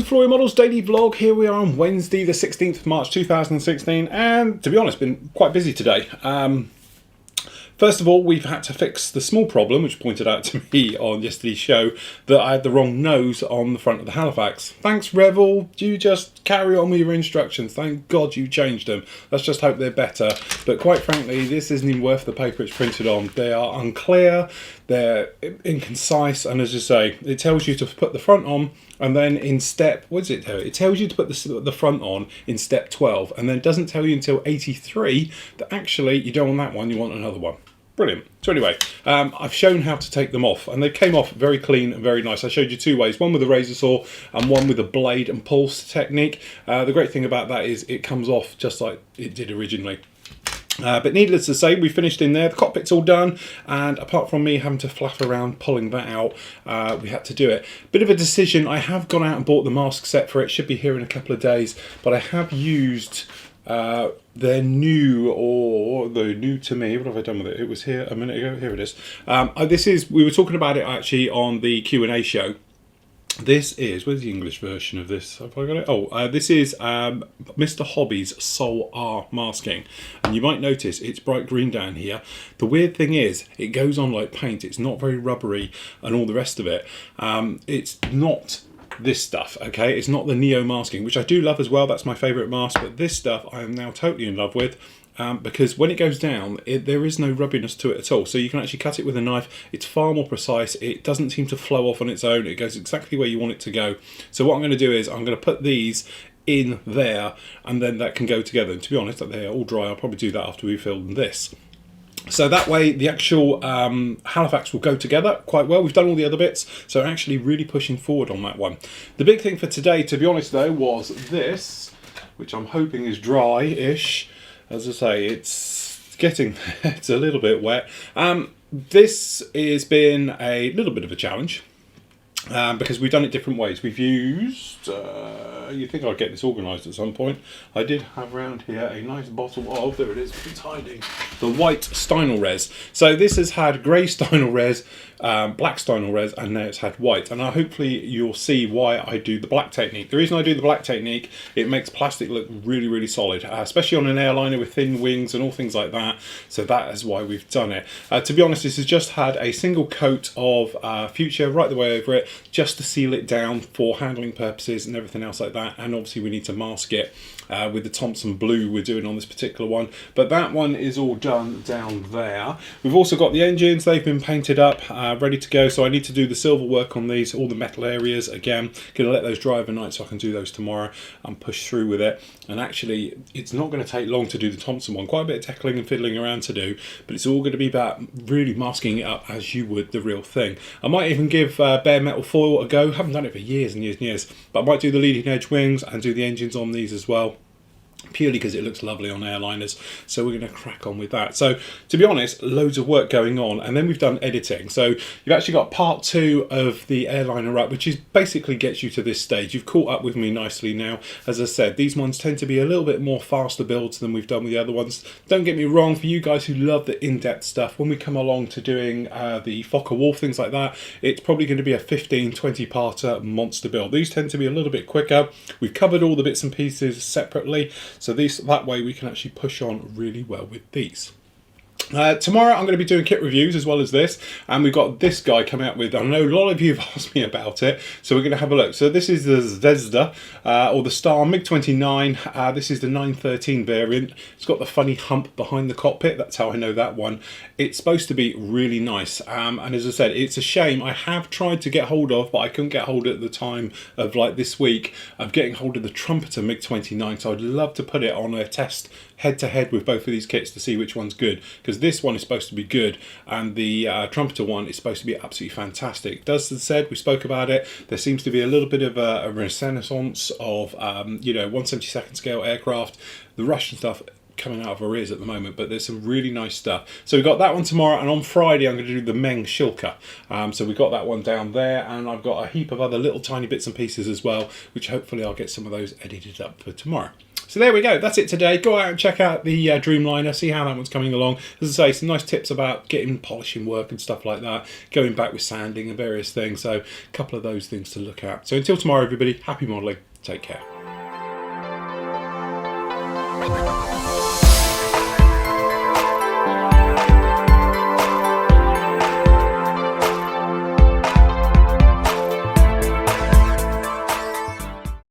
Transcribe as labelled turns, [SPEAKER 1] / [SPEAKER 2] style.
[SPEAKER 1] Flory Models Daily Vlog. Here we are on Wednesday the 16th of March 2016, and to be honest, been quite busy today. First of all, we've had to fix the small problem, which pointed out to me on yesterday's show, that I had the wrong nose on the front of the Halifax. Thanks, Revel. You just carry on with your instructions. Thank God you changed them. Let's just hope they're better. But quite frankly, this isn't even worth the paper it's printed on. They are unclear, they're inconcise, and as I say, it tells you to put the front on, and then in step, what does it tell you? It tells you to put the front on in step 12, and then it doesn't tell you until 83 that actually you don't want that one, you want another one. Brilliant. So anyway, I've shown how to take them off, and they came off very clean and very nice. I showed you two ways, one with a razor saw and one with a blade and pulse technique. The great thing about that is it comes off just like it did originally. But needless to say, we finished in there, the cockpit's all done, and apart from me having to flaff around pulling that out, we had to do it. Bit of a decision, I have gone out and bought the mask set for it, should be here in a couple of days, but I have used their new, or the new to me, what have I done with it? It was here a minute ago, here it is. We were talking about it actually on the Q&A show. This is, where's the English version of this? Have I got it? Oh, this is Mr. Hobby's Sol R masking. And you might notice it's bright green down here. The weird thing is, it goes on like paint. It's not very rubbery and all the rest of it. It's not this stuff, okay? It's not the Neo masking, which I do love as well. That's my favourite mask. But this stuff I am now totally in love with. Because when it goes down, there is no rubbiness to it at all. So you can actually cut it with a knife. It's far more precise. It doesn't seem to flow off on its own. It goes exactly where you want it to go. So what I'm going to do is I'm going to put these in there, and then that can go together. And to be honest, they're all dry. I'll probably do that after we film this. So that way the actual Halifax will go together quite well. We've done all the other bits, so actually really pushing forward on that one. The big thing for today, to be honest though, was this, which I'm hoping is dry-ish. As I say, it's a little bit wet. This has been a little bit of a challenge because we've done it different ways. We've used, you think I'd get this organised at some point. I did have around here a nice bottle of, there it is, it's hiding, the white Stynel Res. So this has had grey Stynel Res, black Stynel Res, and now it's had white. And hopefully you'll see why I do the black technique. The reason I do the black technique, it makes plastic look really, really solid, especially on an airliner with thin wings and all things like that. So that is why we've done it. To be honest, this has just had a single coat of Future right the way over it, just to seal it down for handling purposes and everything else like that. And obviously we need to mask it with the Thompson Blue we're doing on this particular one. But that one is all done down there. We've also got the engines, they've been painted up, ready to go. So I need to do the silver work on these, all the metal areas again. Gonna let those dry overnight so I can do those tomorrow and push through with it. And actually it's not going to take long to do the Thompson one. Quite a bit of tackling and fiddling around to do, but it's all going to be about really masking it up as you would the real thing. I might even give bare metal foil a go. Haven't done it for years and years and years, but I might do the leading edge wings and do the engines on these as well, purely because it looks lovely on airliners. So we're going to crack on with that. So to be honest, loads of work going on, and then we've done editing. So you've actually got part 2 of the airliner up, which is basically gets you to this stage. You've caught up with me nicely now. As I said, these ones tend to be a little bit more faster builds than we've done with the other ones. Don't get me wrong, for you guys who love the in-depth stuff, when we come along to doing the Fokker Wolf, things like that, it's probably going to be a 15-20 parter monster build. These tend to be a little bit quicker. We've covered all the bits and pieces separately, so that way we can actually push on really well with these. Tomorrow I'm going to be doing kit reviews as well as this, and we've got this guy coming out with, I know a lot of you have asked me about it, so we're going to have a look. So this is the Zvezda, or the Star MiG-29, this is the 913 variant. It's got the funny hump behind the cockpit, that's how I know that one. It's supposed to be really nice, and as I said, it's a shame. I have tried to get hold of, but I couldn't get hold of at the time of like this week, of getting hold of the Trumpeter MiG-29, so I'd love to put it on a test head-to-head with both of these kits to see which one's good, because this one is supposed to be good and the Trumpeter one is supposed to be absolutely fantastic. As I said, we spoke about it, there seems to be a little bit of a renaissance of you know, 1/72 scale aircraft. The Russian stuff coming out of our ears at the moment, but there's some really nice stuff. So we've got that one tomorrow, and on Friday I'm going to do the Meng Shilka. So we've got that one down there, and I've got a heap of other little tiny bits and pieces as well, which hopefully I'll get some of those edited up for tomorrow. So there we go, that's it today. Go out and check out the Dreamliner, see how that one's coming along. As I say, some nice tips about getting polishing work and stuff like that, going back with sanding and various things. So a couple of those things to look at. So until tomorrow, everybody, happy modelling, take care.